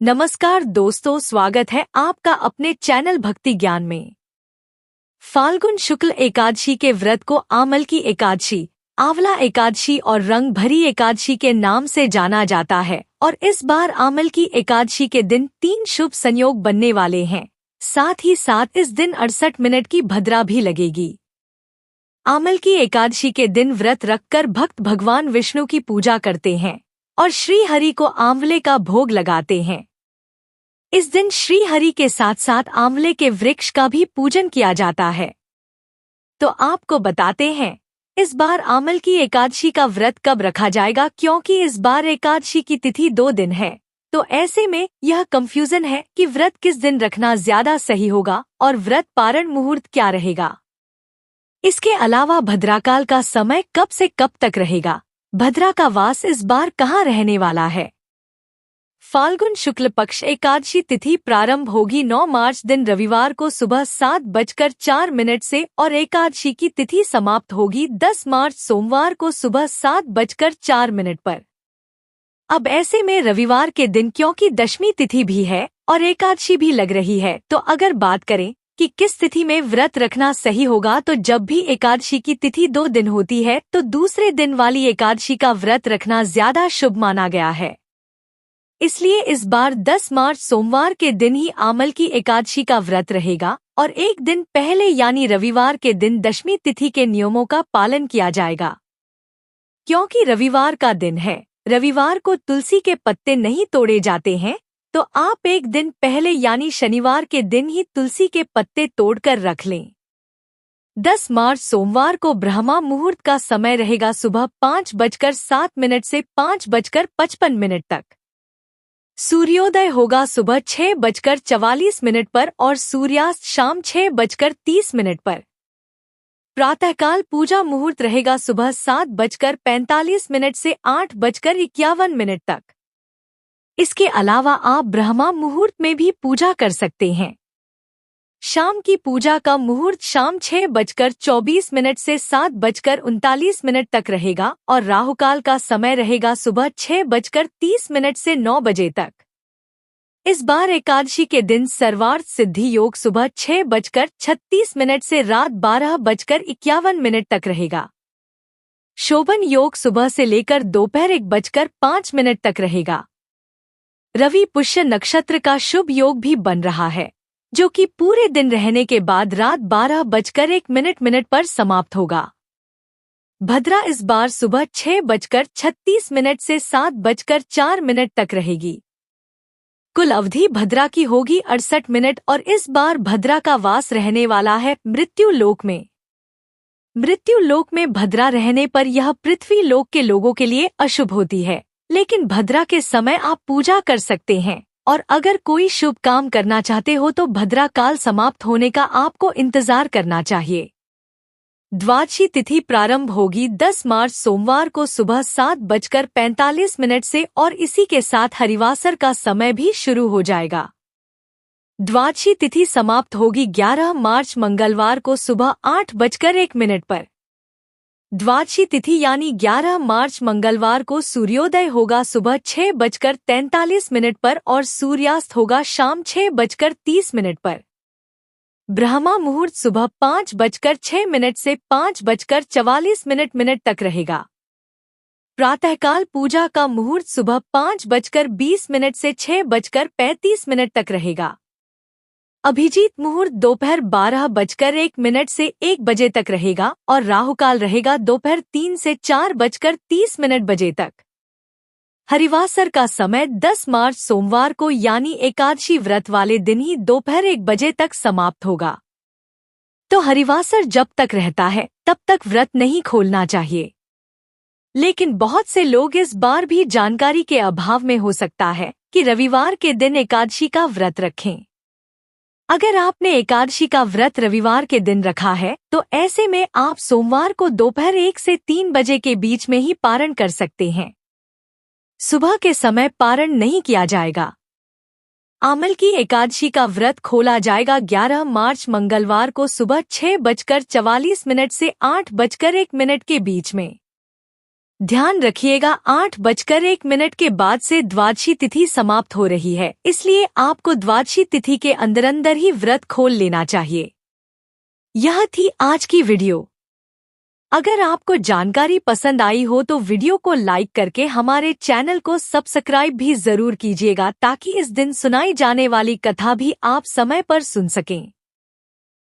नमस्कार दोस्तों, स्वागत है आपका अपने चैनल भक्ति ज्ञान में। फाल्गुन शुक्ल एकादशी के व्रत को आमल की एकादशी, आंवला एकादशी और रंग भरी एकादशी के नाम से जाना जाता है और इस बार आमल की एकादशी के दिन 3 शुभ संयोग बनने वाले हैं। साथ ही साथ इस दिन 68 मिनट की भद्रा भी लगेगी। आमल की एकादशी के दिन व्रत रखकर भक्त भगवान विष्णु की पूजा करते हैं और श्री हरि को आंवले का भोग लगाते हैं। इस दिन श्री हरि के साथ साथ आंवले के वृक्ष का भी पूजन किया जाता है। तो आपको बताते हैं इस बार आमल की एकादशी का व्रत कब रखा जाएगा, क्योंकि इस बार एकादशी की तिथि 2 दिन है। तो ऐसे में यह कंफ्यूजन है कि व्रत किस दिन रखना ज्यादा सही होगा और व्रत पारण मुहूर्त क्या रहेगा। इसके अलावा भद्राकाल का समय कब से कब तक रहेगा, भद्रा का वास इस बार कहाँ रहने वाला है। फाल्गुन शुक्ल पक्ष एकादशी तिथि प्रारंभ होगी 9 मार्च दिन रविवार को सुबह 7:04 से और एकादशी की तिथि समाप्त होगी 10 मार्च सोमवार को सुबह 7:04 पर। अब ऐसे में रविवार के दिन क्योंकि दशमी तिथि भी है और एकादशी भी लग रही है, तो अगर बात करें कि किस तिथि में व्रत रखना सही होगा, तो जब भी एकादशी की तिथि 2 दिन होती है तो दूसरे दिन वाली एकादशी का व्रत रखना ज्यादा शुभ माना गया है। इसलिए इस बार 10 मार्च सोमवार के दिन ही आमल की एकादशी का व्रत रहेगा और एक दिन पहले यानी रविवार के दिन दशमी तिथि के नियमों का पालन किया जाएगा। क्योंकि रविवार का दिन है, रविवार को तुलसी के पत्ते नहीं तोड़े जाते हैं, तो आप एक दिन पहले यानी शनिवार के दिन ही तुलसी के पत्ते तोड़कर रख लें। 10 मार्च सोमवार को ब्रह्मा मुहूर्त का समय रहेगा सुबह 5:07 से 5:55 तक। सूर्योदय होगा सुबह 6:44 पर और सूर्यास्त शाम 6:30 पर। प्रातःकाल पूजा मुहूर्त रहेगा सुबह 7:45 से 8:51 तक। इसके अलावा आप ब्रह्मा मुहूर्त में भी पूजा कर सकते हैं। शाम की पूजा का मुहूर्त शाम 6:24 से 7:39 तक रहेगा और राहुकाल का समय रहेगा सुबह 6:30 से 9 बजे तक। इस बार एकादशी के दिन सर्वार्थ सिद्धि योग सुबह 6:36 से रात 12:51 तक रहेगा। शोभन योग सुबह से लेकर दोपहर 1:05 तक रहेगा। रवि पुष्य नक्षत्र का शुभ योग भी बन रहा है, जो कि पूरे दिन रहने के बाद रात 12:01 पर समाप्त होगा। भद्रा इस बार सुबह 6:36 से 7:04 तक रहेगी। कुल अवधि भद्रा की होगी 68 मिनट और इस बार भद्रा का वास रहने वाला है मृत्यु लोक में। मृत्यु लोक में भद्रा रहने पर यह पृथ्वी लोक के लोगों के लिए अशुभ होती है, लेकिन भद्रा के समय आप पूजा कर सकते हैं और अगर कोई शुभ काम करना चाहते हो तो भद्रा काल समाप्त होने का आपको इंतजार करना चाहिए। द्वादशी तिथि प्रारंभ होगी 10 मार्च सोमवार को सुबह 7:45 से और इसी के साथ हरिवासर का समय भी शुरू हो जाएगा। द्वादशी तिथि समाप्त होगी 11 मार्च मंगलवार को सुबह 8:01 पर। द्वादशी तिथि यानी 11 मार्च मंगलवार को सूर्योदय होगा सुबह 6:43 पर और सूर्यास्त होगा शाम 6:30 पर। ब्रह्मा मुहूर्त सुबह 5:06 से 5:44 तक रहेगा। प्रातःकाल पूजा का मुहूर्त सुबह 5:20 से 6:35 तक रहेगा। अभिजीत मुहूर्त दोपहर 12:01 से 1 बजे तक रहेगा और राहुकाल रहेगा दोपहर 3 से 4:30 बजे तक। हरिवासर का समय 10 मार्च सोमवार को यानी एकादशी व्रत वाले दिन ही दोपहर 1 बजे तक समाप्त होगा। तो हरिवासर जब तक रहता है तब तक व्रत नहीं खोलना चाहिए। लेकिन बहुत से लोग इस बार भी जानकारी के अभाव में हो सकता है कि रविवार के दिन एकादशी का व्रत रखें। अगर आपने एकादशी का व्रत रविवार के दिन रखा है तो ऐसे में आप सोमवार को दोपहर 1 से 3 बजे के बीच में ही पारण कर सकते हैं। सुबह के समय पारण नहीं किया जाएगा। आमल की एकादशी का व्रत खोला जाएगा 11 मार्च मंगलवार को सुबह 6:44 से 8:01 के बीच में। ध्यान रखिएगा 8:01 के बाद से द्वादशी तिथि समाप्त हो रही है, इसलिए आपको द्वादशी तिथि के अंदर ही व्रत खोल लेना चाहिए। यह थी आज की वीडियो। अगर आपको जानकारी पसंद आई हो तो वीडियो को लाइक करके हमारे चैनल को सब्सक्राइब भी जरूर कीजिएगा, ताकि इस दिन सुनाई जाने वाली कथा भी आप समय पर सुन सकें।